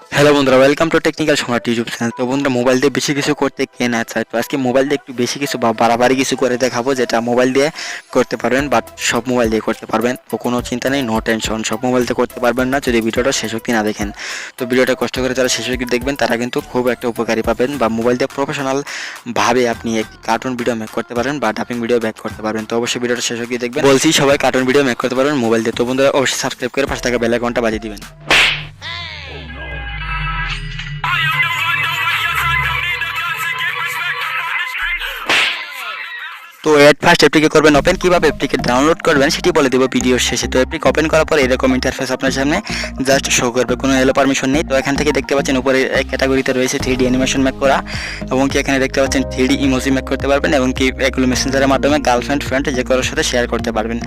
Hello বন্ধুরা, welcome to technical সম্রাট YouTube channel. তো বন্ধুরা, মোবাইল দিয়ে বেশি কিছু করতে কে না চায়? তো আজকে মোবাইল দিয়ে একটু বেশি কিছু বা বাড়াবাড়ি কিছু করে দেখাবো, যেটা মোবাইল দিয়ে করতে পারবেন, বাট সব মোবাইল দিয়ে করতে পারবেন। তো কোনো চিন্তা নেই, নো টেনশন, সব মোবাইল দিয়ে করতে পারবেন না যদি ভিডিওটা শেষ অবধি না দেখেন। তো ভিডিওটা কষ্ট করে যারা শেষ অবধি দেখবেন তারা কিন্তু খুব একটা উপকারী পাবেন, বা মোবাইল দিয়ে প্রফেশনাল ভাবে আপনি একটি কার্টুন ভিডিও মেক করতে পারেন বা ডাবিং ভিডিও মেক করতে পারবেন। তো অবশ্যই ভিডিওটা শেষ অবধি দেখবেন। বলছি সবাই কার্টুন ভিডিও মেক করতে পারবেন মোবাইল দিয়ে। তো বন্ধুরা, অবশ্যই সাবস্ক্রাইব করে পাশে থাকা বেল আইকনটা বাজিয়ে দিবেন। তো এট ফার্স্ট অ্যাপটিকে করবেন ওপেন। কীভাবে অ্যাপটিকে ডাউনলোড করবেন সেটি বলে দেবো ভিডিওর শেষে। তো অ্যাপটিকে ওপেন করার পর এরকম ইন্টারফেস আপনার সামনে জাস্ট শো করবে, কোনো এলো পারমিশন নেই। তো এখান থেকে দেখতে পাচ্ছেন উপরে ক্যাটাগরিতে রয়েছে 3D অ্যানিমেশন মেক করা, এবং কি এখানে দেখতে পাচ্ছেন 3D ইমোজি মেক করতে পারবেন, এবং কি এগুলো মেসেঞ্জারের মাধ্যমে গার্লফ্রেন্ড ফ্রেন্ড যে কারোর সাথে শেয়ার করতে পারবেন।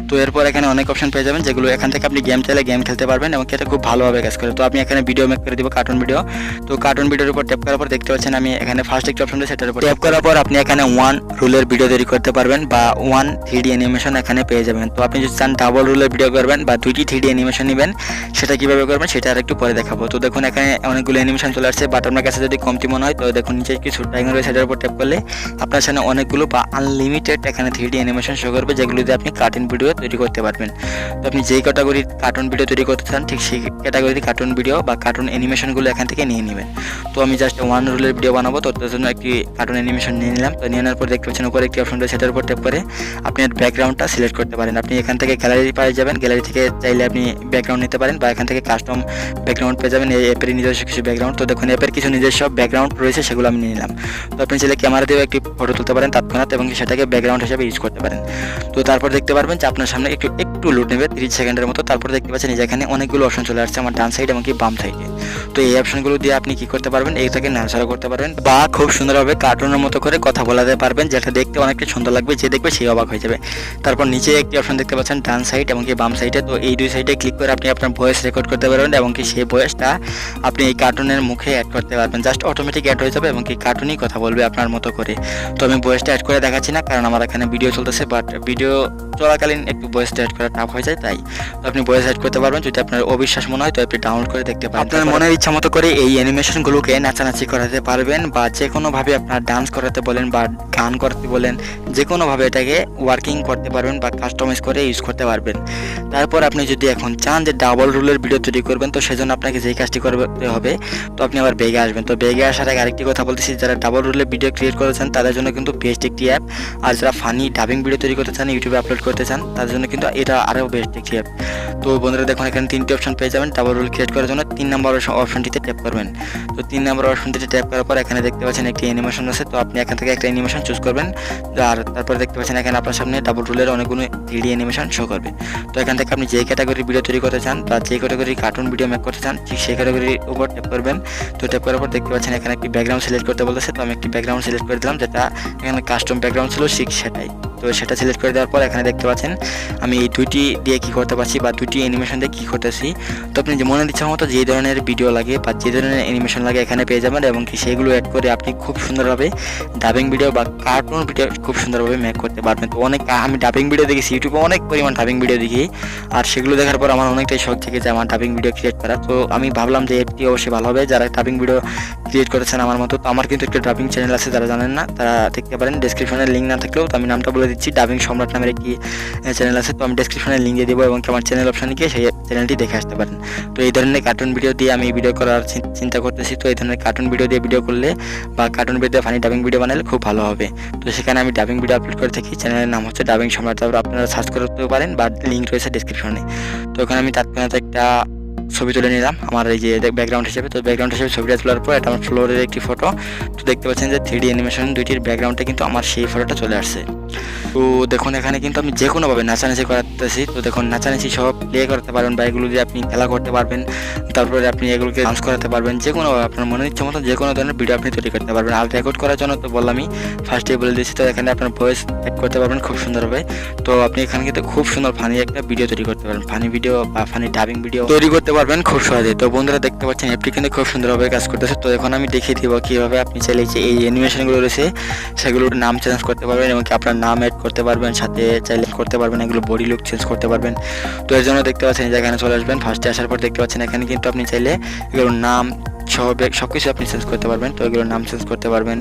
তো এরপর এখানে অনেক অপশন পেয়ে যাবেন, যেগুলো এখান থেকে আপনি গেম চাইলে গেম খেলতে পারবেন, এবং এটা খুব ভালোভাবে কাজ করে। তো আমি এখানে ভিডিও মেক করে দিব, কার্টুন ভিডিও। তো কার্টুন ভিডিওর উপর ট্যাপ করার পর দেখতে পাচ্ছেন আমি এখানে ফার্স্ট একটা অপশন রয়েছে, সেটার উপর ট্যাপ করার পর আপনি এখানে 1 রুলের ভিডিও তৈরি করতে পারবেন, বা 1 3D অ্যানিমেশন এখানে পেয়ে যাবেন। তো আপনি যদি চান ডাবল রুলের ভিডিও করবেন বা 2টি 3D অ্যানিমেশন নেবেন, সেটা কিভাবে করবেন সেটা আর একটু পরে দেখাবো। তো দেখুন এখানে অনেকগুলো অ্যানিমেশন চলে আসছে, বাট আপনার কাছে যদি কমতি মনে হয় তো দেখুন নিচে কিছু টাইগার রয়েছে, সেটার উপর ট্যাপ করলে আপনার সামনে অনেকগুলো বা আনলিমিটেড এখানে 3D অ্যানিমেশন শো করবে, যেগুলো দিয়ে আপনি কার্টুন ভিডিও তৈরি করতে পারবেন। তো আপনি যেই ক্যাটাগরির কার্টুন ভিডিও তৈরি করতে চান ঠিক সেই ক্যাটাগরির কার্টুন ভিডিও বা কার্টুন অ্যানিমেশনগুলো এখান থেকে নিয়ে নেবেন। তো আমি জাস্ট 1 রুলের ভিডিও বানাবো, তো তার জন্য একটি কার্টুন অ্যানিমেশন নিয়ে নিলাম। তো নিয়ে নেওয়ার পর দেখতে পাচ্ছেন উপরে একটি অপশন রয়েছে, সেটার উপর ট্যাপ করে আপনি ব্যাকগ্রাউন্ডটা সিলেক্ট করতে পারেন। আপনি এখান থেকে গ্যালারি পেয়ে যাবেন, গ্যালারি থেকে চাইলে আপনি ব্যাকগ্রাউন্ড নিতে পারেন, বা এখান থেকে কাস্টম ব্যাকগ্রাউন্ড পেয়ে যাবেন, এই অ্যাপের নিজস্ব কিছু ব্যাকগ্রাউন্ড। তো দেখুন অ্যাপের কিছু নিজস্ব ব্যাকগ্রাউন্ড রয়েছে, সেগুলো আমি নিয়ে নিলাম। তো আপনি চাইলে ক্যামেরা দিয়েও একটি ফটো তুলতে পারেন তৎক্ষণাৎ, এবং সেটাকে ব্যাকগ্রাউন্ড হিসেবে ইউজ করতে পারেন। তো তারপর দেখতে পারবেন যে আপনার সামনে একটু লোড নেবে 30 সেকেন্ডের মতো। তারপর দেখতে পাচ্ছেন যে এখানে অনেকগুলো অপশন চলে আসছে আমার ডান সাইড এবং কি বাম সাইডে। তো এই অপশনগুলো দিয়ে আপনি কি করতে পারবেন, এইটাকে নাড়াচাড়া করতে পারবেন, বা খুব সুন্দরভাবে কার্টুনের মতো করে কথা বলাতে পারবেন, যেটা দেখতে অনেকটা সুন্দর লাগবে, যে দেখবে সেই অবাক হয়ে যাবে। তারপর নিচে একটি অপশন দেখতে পাচ্ছেন ডান সাইড এবং কি বাম সাইডে। তো এই দুই সাইডে ক্লিক করে আপনি আপনার ভয়েস রেকর্ড করতে পারবেন, এবং কি সেই ভয়েসটা আপনি এই কার্টুনের মুখে অ্যাড করতে পারবেন। জাস্ট অটোমেটিক অ্যাড হয়ে যাবে, এবং কি কার্টুনই কথা বলবে আপনার মতো করে। তো আমি ভয়েসটা অ্যাড করে দেখাচ্ছি না, কারণ আমার এখানে ভিডিও চলতেছে, বাট ভিডিও চলাকালীন একটু ভয়েসটা অ্যাড করা টাফ হয়ে যায়, তাই। তো আপনি ভয়েস অ্যাড করতে পারবেন। যদি আপনার অবিশ্বাস মনে হয় তো আপনি ডাউনলোড করে দেখতে পারেন। আপনার মনের ইচ্ছা মতো করে এই অ্যানিমেশনগুলোকে নাচানাচি করাতে পারবেন, বা যে কোনোভাবে আপনার ডান্স করাতে বলেন বা গান করতে বলেন, যে কোনোভাবে এটাকে ওয়ার্কিং করতে পারবেন বা কাস্টমাইজ করে ইউজ করতে পারবেন। তারপর আপনি যদি এখন চান যে ডাবল রুলের ভিডিও তৈরি করবেন, তো সেজন্য আপনাকে যেই কাজটি করতে হবে, তো আপনি আবার বেগে আসবেন। তো বেগে আসার আগে আরেকটি কথা বলতেছি, যারা ডাবল রুলের ভিডিও ক্রিয়েট করেছেন তাদের জন্য কিন্তু বেস্ট একটি অ্যাপ, আর যারা ফানি ডাবিং ভিডিও তৈরি করতে চান, ইউটিউবে আপলোড করতে চান, তাদের জন্য কিন্তু এটা আরও বেস্ট একটি অ্যাপ। তো বন্ধুরা দেখুন এখানে 3টি অপশন পেয়ে যাবেন ডাবল রুল ক্রিয়েট করার জন্য। 3 নম্বর অপশনটিতে ট্যাপ করবেন। তো 3 নম্বর অপশনটিতে ট্যাপ করার পর এখানে দেখতে পাচ্ছেন একটি অ্যানিমেশন আছে, তো আপনি এখান থেকে একটা অ্যানিমেশন চুজ করবেন, আর তারপরে দেখতে পাচ্ছেন এখানে আপনার সামনে ডাবল রুলের অনেকগুলো 3D অ্যানিমেশন শো করবে। তো এখান থেকে আপনি যে ক্যাটাগরির ভিডিও তৈরি করতে চান বা যে ক্যাটাগরির কার্টুন ভিডিও মেক করতে চান, ঠিক সেই ক্যাটাগরির উপর ট্যাপ করবেন। তো ট্যাপ করার পর দেখতে পাচ্ছেন এখানে একটি ব্যাকগ্রাউন্ড সিলেক্ট করতে বলেছে, তো আমি একটি ব্যাকগ্রাউন্ড সিলেক্ট করে দিলাম, যেটা এখানে কাস্টম ব্যাকগ্রাউন্ড ছিল ঠিক সেটাই। তো সেটা সিলেক্ট করে দেওয়ার পর এখানে দেখতে পাচ্ছেন আমি এই 2টি দিয়ে কী করতে পারছি, বা 2টি অ্যানিমেশন দিয়ে কী করতেছি। তো আপনি যে মনের ইচ্ছা মতো যে ধরনের ভিডিও লাগে বা যে ধরনের অ্যানিমেশন লাগে এখানে পেয়ে যাবেন, এবং কি সেগুলো অ্যাড করে আপনি খুব সুন্দরভাবে ডাবিং ভিডিও বা কার্টুন ভিডিও খুব সুন্দরভাবে মেক করতে পারবেন। তো আমি ডাবিং ভিডিও দেখেছি ইউটিউবে, অনেক পরিমাণ ডাবিং ভিডিও দেখি, আর সেগুলো দেখার পর আমার অনেকটাই শখ থেকে যে আমার ডাবিং ভিডিও ক্রিয়েট করা। তো আমি ভাবলাম যে এটি অবশ্যই ভালো হবে, যারা ডাবিং ভিডিও ক্রিয়েট করেছেন আমার মতো। তো আমার কিন্তু একটা ডাবিং চ্যানেল আছে, যারা জানেন না তারা দেখতে পারেন, ডেসক্রিপশনের লিঙ্ক না থাকলেও তো আমি নামটা বলে দিচ্ছি, ডাবিং সম্রাট নামের একটি চ্যানেল আছে। তো আমি ডেসক্রিপশনের লিঙ্ক দিয়ে দেবো, এবং আমার চ্যানেল অপশানে গিয়ে সেই চ্যানেলটি দেখে আসতে পারেন। তো এই ধরনের কার্টুন ভিডিও দিয়ে আমি ভিডিও করার চিন্তা করতেছি। তো এই ধরনের কার্টুন ভিডিও দিয়ে ভিডিও করলে বা cartoon video funny dubbing video বানালে খুব ভালো হবে। তো সেখানে আমি ডাবিং ভিডিও আপলোড করে থাকি, চ্যানেলের নাম হচ্ছে ডাবিং সম্রাট, তারপর আপনারা সার্চ করতে পারেন, বা লিঙ্ক রয়েছে ডেসক্রিপশনে। তো ওখানে আমি তৎক্ষণাৎ একটা ছবি তুলে নিলাম আমার এই যে ব্যাকগ্রাউন্ড হিসেবে। তো ব্যাকগ্রাউন্ড হিসেবে ছবিটা তোলার পর এটা আমার ফ্লোরের একটি ফটো। তো দেখতে পাচ্ছেন যে 3D অ্যানিমেশন দুইটির ব্যাকগ্রাউন্ডে কিন্তু আমার সেই ফটোটা চলে আসছে। তো দেখুন এখানে কিন্তু আমি যে কোনোভাবে নাচানাচি করাতেছি। তো দেখুন নাচানাচি সব প্লে করতে পারবেন, বা এগুলো দিয়ে আপনি খেলা করতে পারবেন, তারপরে আপনি এগুলোকে ডান্স করাতে পারবেন, যে কোনোভাবে আপনার মনের ইচ্ছা মতো যে কোনো ধরনের ভিডিও আপনি তৈরি করতে পারবেন। আর রেকর্ড করার জন্য তো বললামই, ফার্স্টে বলে দিচ্ছি। তো এখানে আপনার ভয়েস অ্যাড করতে পারবেন খুব সুন্দরভাবে। তো আপনি এখানে কিন্তু খুব সুন্দর ফানি একটা ভিডিও তৈরি করতে পারবেন, ফানি ভিডিও বা ফানি ডাবিং ভিডিও তৈরি করতে পারবেন খুব সহজে। তো বন্ধুরা দেখতে পাচ্ছেন অ্যাপটি কিন্তু খুব সুন্দরভাবে কাজ করতেছে। তো এখন আমি দেখিয়ে দিব কীভাবে আপনি চাইলে যে এই অ্যানিমেশনগুলো রয়েছে সেগুলোর নাম চেঞ্জ করতে পারবেন এবং কি আপনার নাম অ্যাড করতে পারবেন, সাথে চাইলে করতে পারবেন এগুলো বডি লুক চেঞ্জ করতে পারবেন। তো এর জন্য দেখতে পাচ্ছেন যে এখানে চলে আসবেন। ফার্স্টে আসার পর দেখতে পাচ্ছেন এখানে কিন্তু আপনি চাইলে এগুলোর নাম সব কিছু আপনি চেঞ্জ করতে পারবেন। তো এগুলোর নাম চেঞ্জ করতে পারবেন,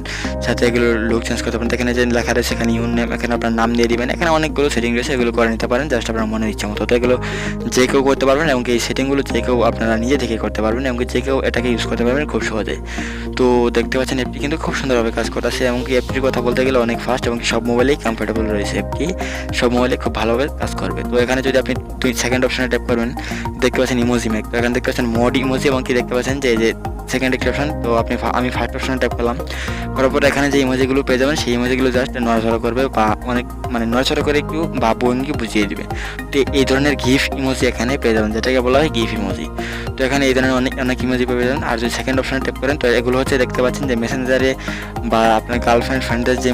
সাথে এগুলোর লুক চেঞ্জ করতে পারবেন। এখানে যে লেখা রয়েছে এখানে ইউর নেম, এখানে আপনার নাম দিয়ে দিবেন। এখানে অনেকগুলো সেটিং রয়েছে, এগুলো করে নিতে পারেন জাস্ট আপনার মনের ইচ্ছা মতো। তো এগুলো যে কেউ করতে পারবেন এবং এই সেটিংগুলো যে কেউ আপনারা নিজে থেকে করতে পারবেন এবং যে কেউ এটাকে ইউজ করতে পারবেন খুব সহজে। তো দেখতে পাচ্ছেন অ্যাপটি কিন্তু খুব সুন্দরভাবে কাজ করতেছে এবং কি অ্যাপটির কথা বলতে গেলে অনেক ফাস্ট এবং সব মোবাইলেই কমফোর্টেবল রয়েছে। অ্যাপটি সব মোবাইলে খুব ভালোভাবে কাজ করবে। তো এখানে যদি আপনি সেকেন্ড অপশনে ট্যাপ করবেন দেখতে পাচ্ছেন ইমোজি মেক। তো এখানে দেখতে পাচ্ছেন মোড ইমোজি এবং কি দেখতে পাচ্ছেন যে এই যে সেকেন্ড অপশন। তো আমি ফার্স্ট অপশনে ট্যাপ করলাম, করার পর এখানে যে ইমোজিগুলো পেয়ে যাবেন সেই ইমোজিগুলো জাস্ট নড়াচড়া করবে বা অনেক নড়াচড়া করে একটু বা ভঙ্গি বুঝিয়ে দিবে। তো এই ধরনের গিফ ইমোজি এখানে পেয়ে যাবেন, যেটাকে বলা হয় গিফ ইমোজি। তো এখানে এই ধরনের অনেক ইমোজি পেয়ে যাবেন। আর যদি সেকেন্ড অপশনে ট্যাপ করেন তো এগুলো হচ্ছে দেখতে পাচ্ছেন যে মেসেঞ্জারে বা আপনার গার্লফ্রেন্ড ফ্রেন্ডদের যে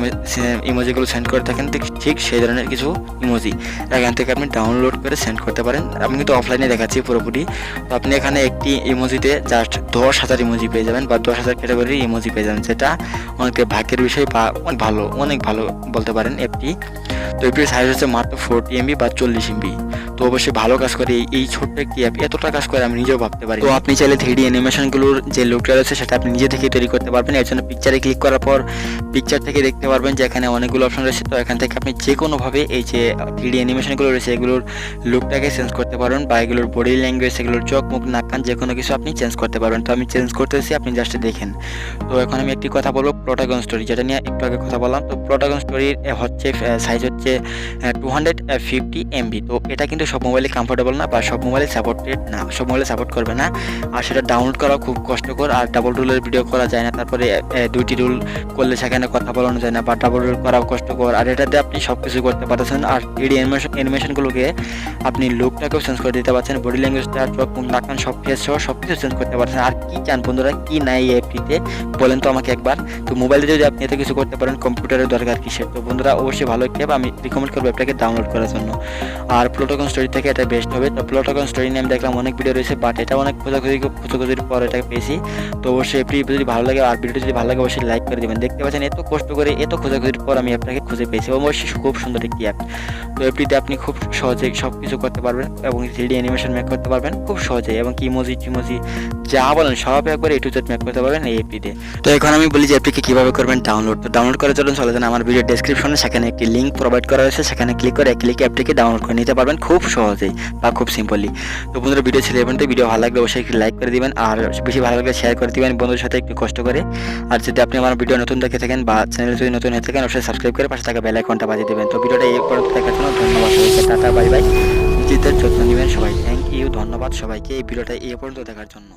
ইমোজিগুলো সেন্ড করে থাকেন ঠিক সেই ধরনের কিছু ইমোজি এখান থেকে আপনি ডাউনলোড করে সেন্ড করতে পারেন। আমি কিন্তু অফলাইনে দেখাচ্ছি পুরোপুরি। তো আপনি এখানে একটি ইমোজিতে জাস্ট 10,000 ইমোজি পেয়ে যাবেন বা 10,000 ক্যাটাগরির ইমোজি পেয়ে যাবেন, যেটা অনেকটা ভাগ্যের বিষয় বা অনেক ভালো বলতে পারেন অ্যাপটি। তো অ্যাপটির সাইজ হচ্ছে মাত্র 40 MB বা 40 MB। তো অবশ্যই ভালো কাজ করে এই ছোট্ট একটি অ্যাপ এতটা কাজ করে আমি নিজেও ভাবতে পারি। তো আপনি চাইলে 3D অ্যানিমেশনগুলোর যে লুকটা রয়েছে সেটা আপনি নিজে থেকে তৈরি করতে পারবেন। এর জন্য পিকচারে ক্লিক করার পর পিকচার থেকে দেখতে পারবেন যে এখানে অনেকগুলো অপশন রয়েছে। তো এখান থেকে আপনি যে কোনোভাবে এই যে 3D অ্যানিমেশনগুলো রয়েছে এগুলোর লুকটাকে চেঞ্জ করতে পারবেন বা এগুলোর বডি ল্যাঙ্গুয়েজ, এগুলোর চোখ মুখ নাক কান যে কোনো কিছু আপনি চেঞ্জ করতে পারবেন। তো আমি চেঞ্জ করতেছি, আপনি জাস্ট দেখেন। তো এখন আমি একটি কথা বলবো প্রোটাগন স্টোরি, যেটা নিয়ে একটু আগে কথা বললাম। তো প্রোটাগন স্টোরির হচ্ছে সাইজ হচ্ছে 250 MB। তো এটা কিন্তু সব মোবাইলে কমফোর্টেবল না বা সব মোবাইলে সাপোর্টেড না, সব মোবাইলে সাপোর্ট করবে না। আর সেটা ডাউনলোড করা খুব কষ্টকর, আর ডাবল রুলের ভিডিও করা যায় না। তারপরে 2টি রুল করলে সেখানে কথা বলানো যায় না বা ডাবল রুল করাও কষ্টকর। আর এটাতে আপনি সব কিছু করতে পারছেন। আর 3D অ্যানিমেশনগুলোকে আপনি লুকটাকেও চেঞ্জ করে দিতে পারছেন, বডি ল্যাঙ্গুয়েজটা, চোখ মুখ নাক কান সব ফেস সহ সব কিছু চেঞ্জ করতে পারছেন। আর কি চান বন্ধুরা, কি নাই এই অ্যাপটিতে বলেন তো আমাকে একবার। তো মোবাইলে যদি আপনি এত কিছু করতে পারেন কম্পিউটারের দরকার কিসের। তো বন্ধুরা অবশ্যই ভালো একটি অ্যাপ, আমি রিকমেন্ড করবো অ্যাপটাকে ডাউনলোড করার জন্য। আর প্লুটোকন স্টোরি থেকে এটা বেস্ট হবে। তো প্লুটোকন স্টোরি নিয়ে আমি দেখলাম অনেক ভিডিও রয়েছে, বাট এটা অনেক খোঁজাখুঁজির পর এটাকে পেয়েছি। তো অবশ্যই অ্যাপটি যদি ভালো লাগে আর ভিডিওটি যদি ভালো লাগে অবশ্যই লাইক করে দেবেন। দেখতে পাচ্ছেন এত কষ্ট করে এত খোঁজাখুঁজির পর আমি অ্যাপটাকে খুঁজে পেয়েছি। অবশ্যই খুব সুন্দর একটি অ্যাপ। তো অ্যাপটিতে আপনি খুব সহজে সব কিছু করতে পারবেন এবং 3D অ্যানিমেশন মেক করতে পারবেন খুব সহজে, এবং ইমোজি টিমোজি যা বলেন সব একবারে A to Z মেক করতে পারবেন এই অ্যাপটিতে। তো এখন আমি বলি যে অ্যাপটিকে কীভাবে করবেন ডাউনলোড। তো ডাউনলোড করার জন্য চলে যান আমার ভিডিও ডেসক্রিপশনে, সেখানে একটি লিঙ্ক প্রোভাইড করা হয়েছে, সেখানে ক্লিক করে ক্লিক অ্যাপটিকে ডাউনলোড করে নিতে পারবেন খুব সহজেই বা খুব সিম্পলি। তো বন্ধুরা ভিডিও ছিল এবং ভিডিও ভালো লাগলে অবশ্যই একটি লাইক করে দিবেন, আর বেশি ভালো লাগলে শেয়ার করে দিবেন বন্ধুদের সাথে একটু কষ্ট করে। আর যদি আপনি আমার ভিডিও নতুন দেখে থাকেন বা চ্যানেল যদি নতুন হয়ে থাকেন অবশ্যই সাবস্ক্রাইব করে পাশে থাকা বেল আইকনটা বাজিয়ে দেবেন। তো ভিডিওটা এই পর্যন্ত দেখার জন্য ধন্যবাদ সবাইকে। Tata bye bye. নিজেদের যত্ন নেবেন সবাই। থ্যাংক ইউ, ধন্যবাদ সবাইকে এই ভিডিওটা এই পর্যন্ত দেখার জন্য।